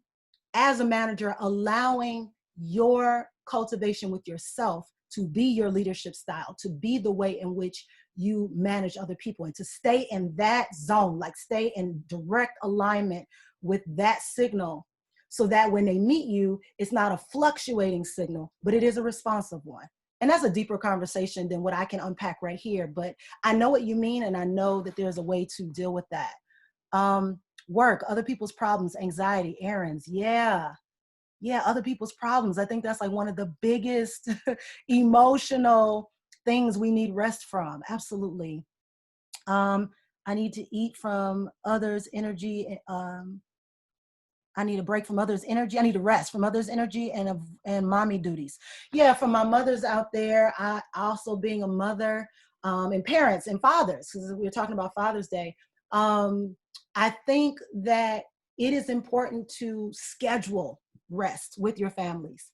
as a manager, allowing your cultivation with yourself to be your leadership style, to be the way in which you manage other people, and to stay in that zone, like stay in direct alignment with that signal, so that when they meet you, it's not a fluctuating signal, but it is a responsive one. And that's a deeper conversation than what I can unpack right here, but I know what you mean, and I know that there's a way to deal with that. Work, other people's problems, anxiety, errands, yeah, other people's problems. I think that's like one of the biggest emotional things we need rest from, absolutely. I need to eat from others' energy, I need a break from others' energy. I need to rest from others' energy and mommy duties. Yeah, for my mothers out there, I also being a mother, and parents and fathers, because we were talking about Father's Day. I think that it is important to schedule rest with your families,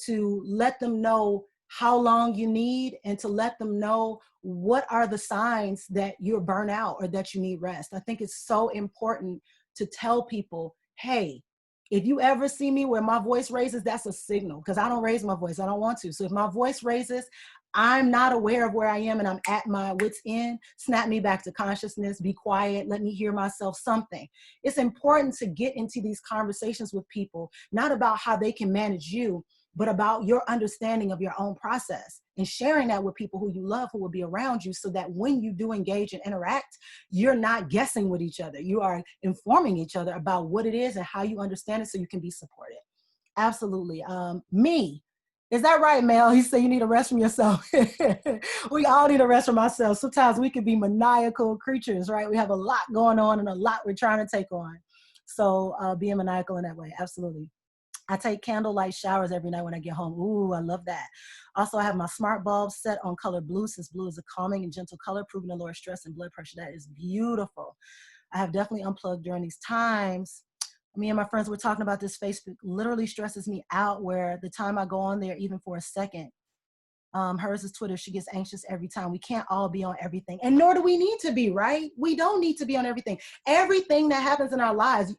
to let them know how long you need, and to let them know what are the signs that you're burnt out or that you need rest. I think it's so important to tell people, hey, if you ever see me where my voice raises, that's a signal, because I don't raise my voice. I don't want to. So if my voice raises, I'm not aware of where I am and I'm at my wit's end, snap me back to consciousness, be quiet, let me hear myself, something. It's important to get into these conversations with people, not about how they can manage you, but about your understanding of your own process, and sharing that with people who you love, who will be around you, so that when you do engage and interact, you're not guessing with each other. You are informing each other about what it is and how you understand it, so you can be supported. Absolutely. Me. Is that right, Mel? He said you need a rest from yourself. We all need a rest from ourselves. Sometimes we can be maniacal creatures, right? We have a lot going on and a lot we're trying to take on. So being maniacal in that way, absolutely. I take candlelight showers every night when I get home. Ooh, I love that. Also, I have my smart bulb set on color blue, since blue is a calming and gentle color, proven to lower stress and blood pressure. That is beautiful. I have definitely unplugged during these times. Me and my friends were talking about this. Facebook literally stresses me out, where the time I go on there, even for a second, Hers is Twitter. She gets anxious every time. We can't all be on everything, and nor do we need to be, right? We don't need to be on everything. Everything that happens in our lives,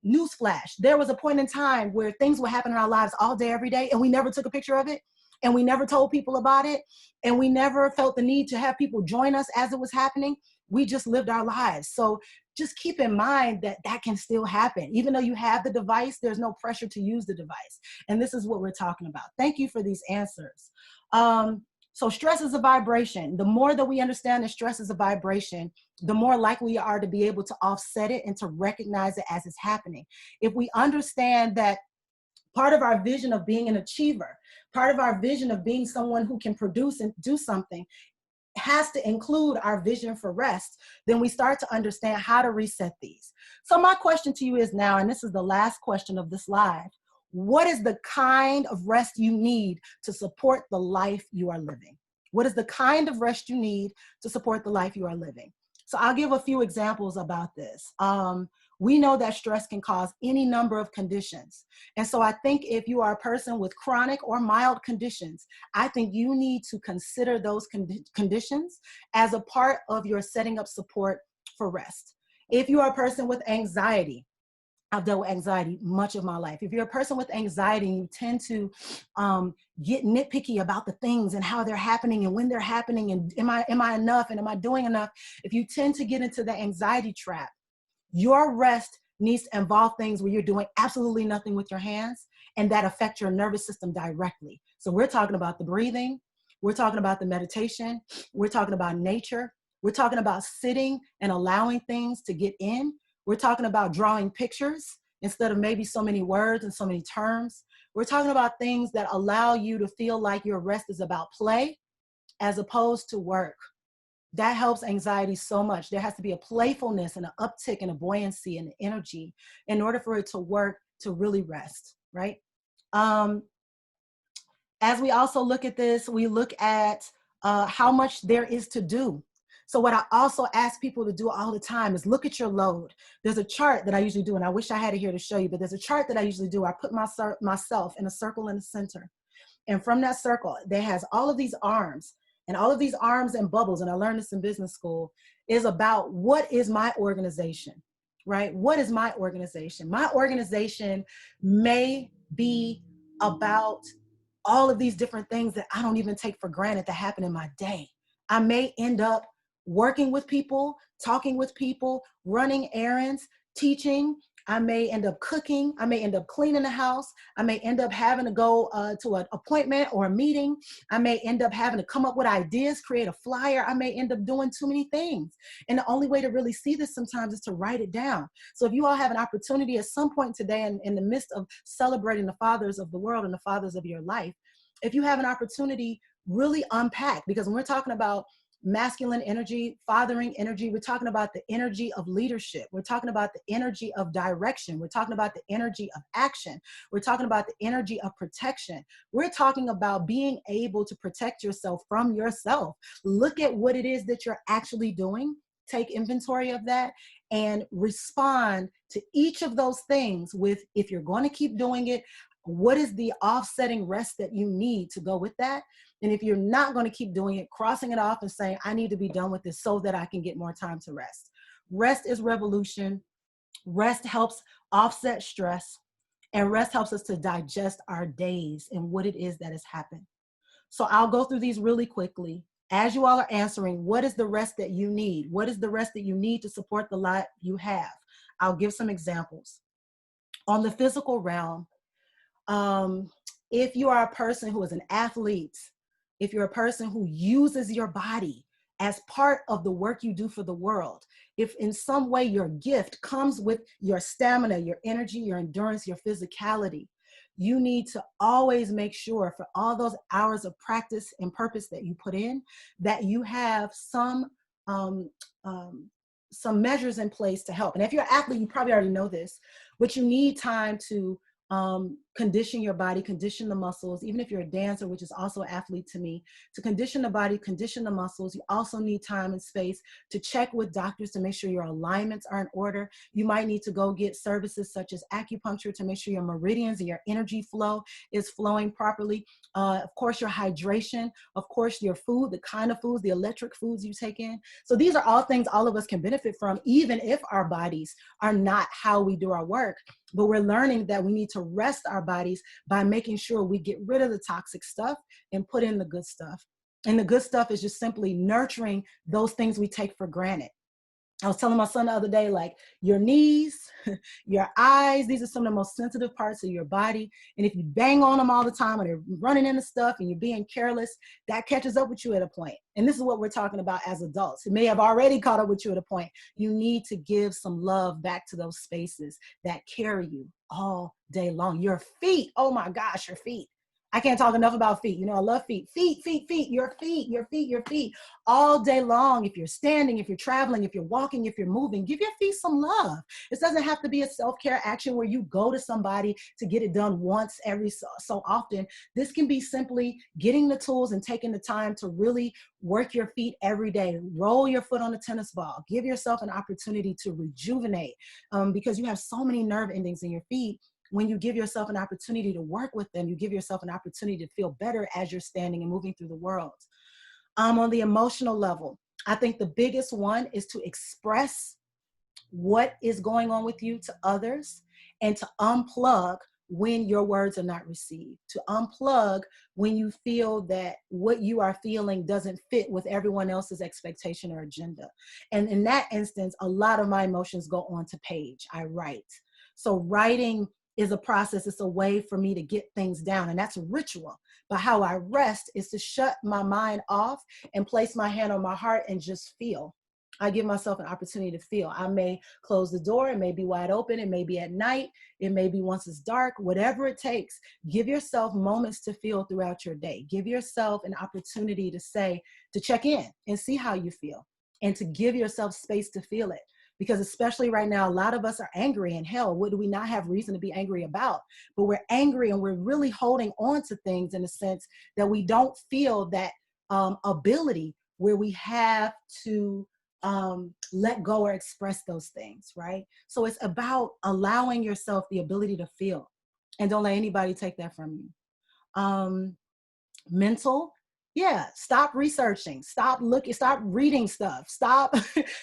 newsflash, there was a point in time where things would happen in our lives all day, every day, and we never took a picture of it, and we never told people about it, and we never felt the need to have people join us as it was happening. We just lived our lives. So just keep in mind that that can still happen. Even though you have the device, there's no pressure to use the device. And this is what we're talking about. Thank you for these answers. So stress is a vibration. The more that we understand that stress is a vibration, the more likely we are to be able to offset it and to recognize it as it's happening. If we understand that part of our vision of being an achiever, part of our vision of being someone who can produce and do something has to include our vision for rest, then we start to understand how to reset these. So my question to you is now, and this is the last question of this live, what is the kind of rest you need to support the life you are living? What is the kind of rest you need to support the life you are living? So I'll give a few examples about this. We know that stress can cause any number of conditions. And so I think if you are a person with chronic or mild conditions, I think you need to consider those conditions as a part of your setting up support for rest. If you are a person with anxiety, I've dealt with anxiety much of my life. If you're a person with anxiety and you tend to get nitpicky about the things and how they're happening and when they're happening and am I enough and am I doing enough? If you tend to get into the anxiety trap, your rest needs to involve things where you're doing absolutely nothing with your hands and that affect your nervous system directly. So we're talking about the breathing, we're talking about the meditation, we're talking about nature, we're talking about sitting and allowing things to get in. We're talking about drawing pictures instead of maybe so many words and so many terms. We're talking about things that allow you to feel like your rest is about play as opposed to work. That helps anxiety so much. There has to be a playfulness and an uptick and a buoyancy and energy in order for it to work to really rest, right? As we also look at this, we look at how much there is to do. So what I also ask people to do all the time is look at your load. There's a chart that I usually do, and I wish I had it here to show you, but there's a chart that I usually do. I put myself in a circle in the center. And from that circle, that has all of these arms, and all of these arms and bubbles, and I learned this in business school, is about what is my organization, right? What is my organization? My organization may be about all of these different things that I don't even take for granted that happen in my day. I may end up working with people, talking with people, running errands, teaching. I may end up cooking. I may end up cleaning the house. I may end up having to go to an appointment or a meeting. I may end up having to come up with ideas, create a flyer. I may end up doing too many things. And the only way to really see this sometimes is to write it down. So if you all have an opportunity at some point today in the midst of celebrating the fathers of the world and the fathers of your life, if you have an opportunity, really unpack, because when we're talking about masculine energy, fathering energy, we're talking about the energy of leadership. We're talking about the energy of direction. We're talking about the energy of action. We're talking about the energy of protection. We're talking about being able to protect yourself from yourself. Look at what it is that you're actually doing. Take inventory of that and respond to each of those things with, if you're going to keep doing it, what is the offsetting rest that you need to go with that? And if you're not going to keep doing it, crossing it off and saying, I need to be done with this so that I can get more time to rest. Rest is revolution. Rest helps offset stress. And rest helps us to digest our days and what it is that has happened. So I'll go through these really quickly. As you all are answering, what is the rest that you need? What is the rest that you need to support the life you have? I'll give some examples. On the physical realm, if you are a person who is an athlete, if you're a person who uses your body as part of the work you do for the world, if in some way your gift comes with your stamina, your energy, your endurance, your physicality, you need to always make sure for all those hours of practice and purpose that you put in, that you have some measures in place to help. And if you're an athlete, you probably already know this, but you need time to condition your body, condition the muscles. Even if you're a dancer, which is also an athlete to me, to condition the body, condition the muscles, you also need time and space to check with doctors to make sure your alignments are in order. You might need to go get services such as acupuncture to make sure your meridians and your energy flow is flowing properly. Of course, your hydration, of course, your food, the kind of foods, the electric foods you take in. So these are all things all of us can benefit from, even if our bodies are not how we do our work. But we're learning that we need to rest our bodies by making sure we get rid of the toxic stuff and put in the good stuff. And the good stuff is just simply nurturing those things we take for granted. I was telling my son the other day, like your knees, your eyes, these are some of the most sensitive parts of your body. And if you bang on them all the time and they're running into stuff and you're being careless, that catches up with you at a point. And this is what we're talking about as adults. It may have already caught up with you at a point. You need to give some love back to those spaces that carry you all day long. Your feet, oh my gosh, your feet. I can't talk enough about feet. You know, I love feet. Feet, your feet, your feet, your feet. All day long, if you're standing, if you're traveling, if you're walking, if you're moving, give your feet some love. This doesn't have to be a self-care action where you go to somebody to get it done once every so often. This can be simply getting the tools and taking the time to really work your feet every day. Roll your foot on a tennis ball. Give yourself an opportunity to rejuvenate because you have so many nerve endings in your feet. When you give yourself an opportunity to work with them, you give yourself an opportunity to feel better as you're standing and moving through the world. On the emotional level, I think the biggest one is to express what is going on with you to others and to unplug when your words are not received, to unplug when you feel that what you are feeling doesn't fit with everyone else's expectation or agenda. And in that instance, a lot of my emotions go onto page. I write. So writing is a process. It's a way for me to get things down, and that's a ritual. But how I rest is to shut my mind off and place my hand on my heart and just feel. I give myself an opportunity to feel. I may close the door. It may be wide open. It may be at night. It may be once it's dark. Whatever it takes, give yourself moments to feel throughout your day. Give yourself an opportunity to check in and see how you feel, and to give yourself space to feel it. Because especially right now, a lot of us are angry, and hell, what do we not have reason to be angry about? But we're angry and we're really holding on to things in a sense that we don't feel that ability where we have to let go or express those things, right? So it's about allowing yourself the ability to feel, and don't let anybody take that from you. Mental, yeah, stop researching, stop looking, stop reading stuff, stop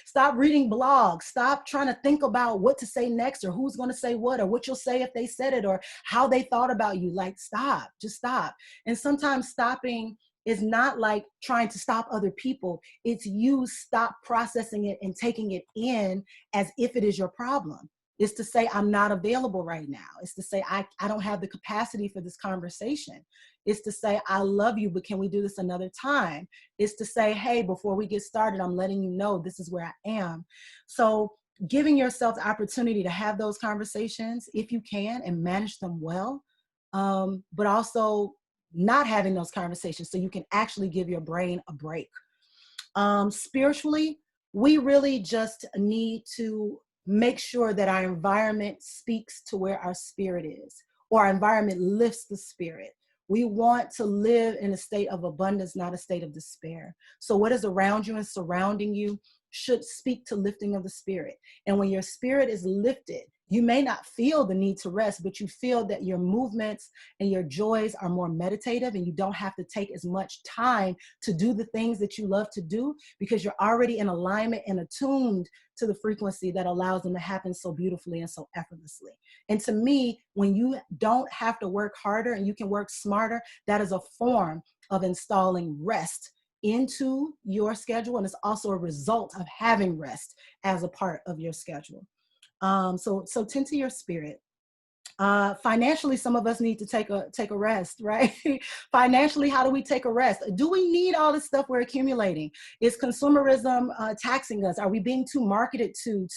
stop reading blogs, stop trying to think about what to say next or who's going to say what or what you'll say if they said it or how they thought about you. Like, stop, just stop. And sometimes stopping is not like trying to stop other people. It's you stop processing it and taking it in as if it is your problem. It's to say, I'm not available right now. It's to say, I don't have the capacity for this conversation. It's to say, I love you, but can we do this another time? It's to say, hey, before we get started, I'm letting you know this is where I am. So giving yourself the opportunity to have those conversations, if you can, and manage them well, but also not having those conversations so you can actually give your brain a break. Spiritually, we really just need to make sure that our environment speaks to where our spirit is, or our environment lifts the spirit. We want to live in a state of abundance, not a state of despair. So what is around you and surrounding you should speak to lifting of the spirit. And when your spirit is lifted, you may not feel the need to rest, but you feel that your movements and your joys are more meditative, and you don't have to take as much time to do the things that you love to do because you're already in alignment and attuned to the frequency that allows them to happen so beautifully and so effortlessly. And to me, when you don't have to work harder and you can work smarter, that is a form of installing rest into your schedule. And it's also a result of having rest as a part of your schedule. So tend to your spirit. Financially, some of us need to take a rest, right? Financially, how do we take a rest? Do we need all this stuff we're accumulating? Is consumerism taxing us? Are we being too marketed to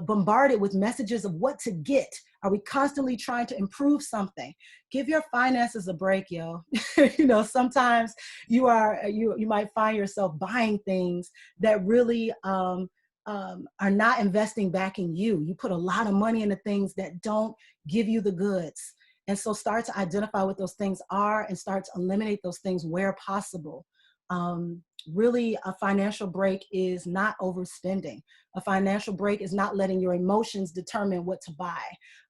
bombarded with messages of what to get? Are we constantly trying to improve something? Give your finances a break, yo. You know, sometimes you might find yourself buying things that really are not investing back in you. You put a lot of money into things that don't give you the goods. And so start to identify what those things are and start to eliminate those things where possible. Really, a financial break is not overspending. A financial break is not letting your emotions determine what to buy.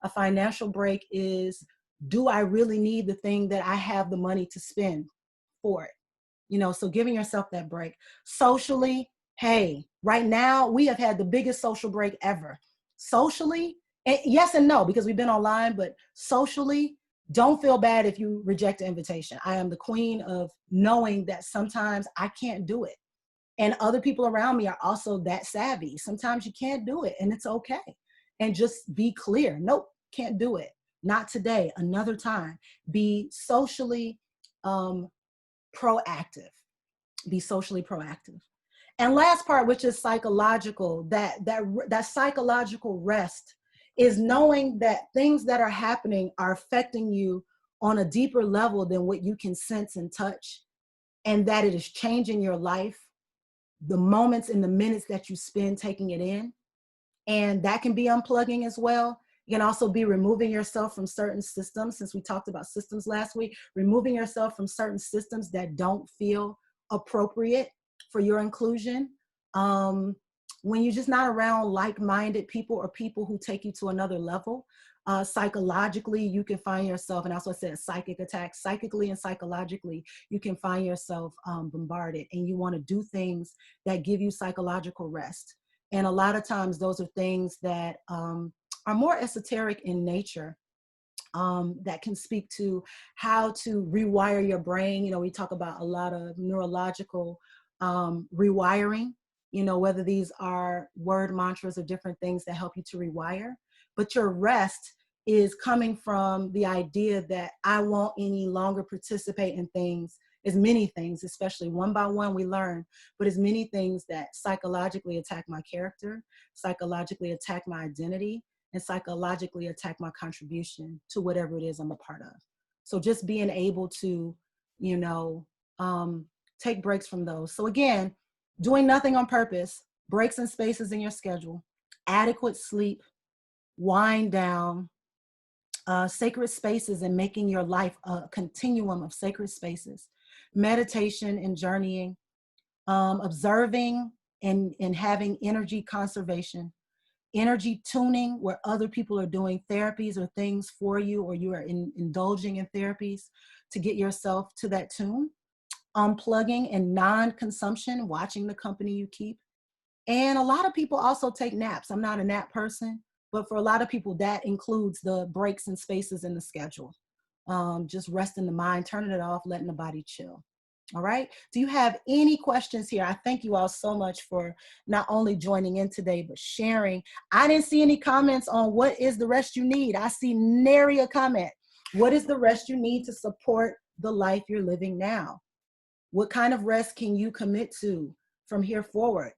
A financial break is, do I really need the thing that I have the money to spend for it? You know, so giving yourself that break. Socially, hey, right now we have had the biggest social break ever. Socially, and yes and no, because we've been online, but socially, don't feel bad if you reject the invitation. I am the queen of knowing that sometimes I can't do it. And other people around me are also that savvy. Sometimes you can't do it and it's okay. And just be clear. Nope, can't do it. Not today, another time. Be socially proactive. Be socially proactive. And last part, which is psychological, that psychological rest is knowing that things that are happening are affecting you on a deeper level than what you can sense and touch, and that it is changing your life, the moments and the minutes that you spend taking it in. And that can be unplugging as well. You can also be removing yourself from certain systems, since we talked about systems last week, removing yourself from certain systems that don't feel appropriate for your inclusion. When you're just not around like-minded people or people who take you to another level, psychologically, you can find yourself, and that's what I said, psychic attacks, psychically and psychologically, you can find yourself bombarded, and you want to do things that give you psychological rest. And a lot of times those are things that are more esoteric in nature, that can speak to how to rewire your brain. You know, we talk about a lot of neurological rewiring, you know, whether these are word mantras or different things that help you to rewire. But your rest is coming from the idea that I won't any longer participate in things, as many things, especially one by one we learn, but as many things that psychologically attack my character, psychologically attack my identity, and psychologically attack my contribution to whatever it is I'm a part of. So just being able to, you know, take breaks from those. So again, doing nothing on purpose, breaks and spaces in your schedule, adequate sleep, wind down, sacred spaces, and making your life a continuum of sacred spaces, meditation and journeying, observing and having energy conservation, energy tuning where other people are doing therapies or things for you, or you are indulging in therapies to get yourself to that tune, unplugging and non-consumption, watching the company you keep. And a lot of people also take naps. I'm not a nap person, but for a lot of people that includes the breaks and spaces in the schedule. Just resting the mind, turning it off, letting the body chill. All right. Do you have any questions here? I thank you all so much for not only joining in today, but sharing. I didn't see any comments on what is the rest you need. I see nary a comment. What is the rest you need to support the life you're living now? What kind of rest can you commit to from here forward?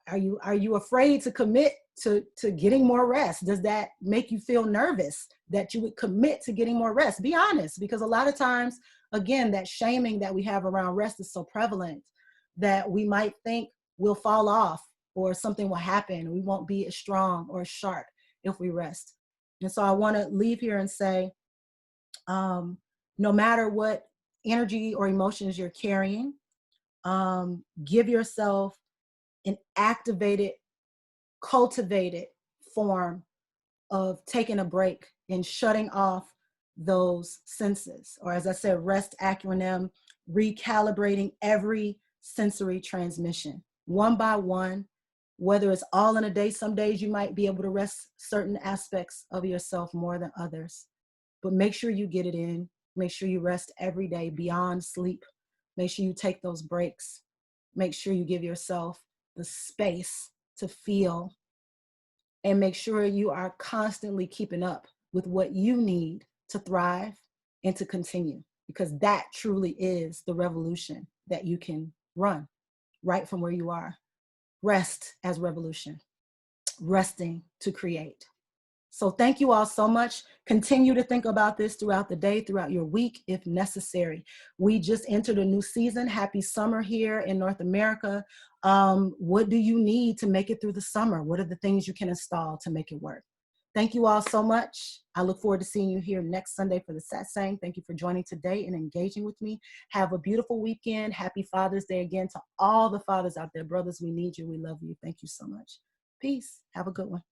Are you afraid to commit to getting more rest? Does that make you feel nervous that you would commit to getting more rest? Be honest, because a lot of times, again, that shaming that we have around rest is so prevalent that we might think we'll fall off or something will happen. We won't be as strong or as sharp if we rest. And so I want to leave here and say, no matter what energy or emotions you're carrying, give yourself an activated, cultivated form of taking a break and shutting off those senses. Or as I said, REST acronym, recalibrating every sensory transmission one by one, whether it's all in a day. Some days you might be able to rest certain aspects of yourself more than others, but make sure you get it in. Make sure you rest every day beyond sleep. Make sure you take those breaks. Make sure you give yourself the space to feel, and make sure you are constantly keeping up with what you need to thrive and to continue, because that truly is the revolution that you can run right from where you are. Rest as revolution, resting to create. So thank you all so much. Continue to think about this throughout the day, throughout your week, if necessary. We just entered a new season. Happy summer here in North America. What do you need to make it through the summer? What are the things you can install to make it work? Thank you all so much. I look forward to seeing you here next Sunday for the satsang. Thank you for joining today and engaging with me. Have a beautiful weekend. Happy Father's Day again to all the fathers out there. Brothers, we need you. We love you. Thank you so much. Peace. Have a good one.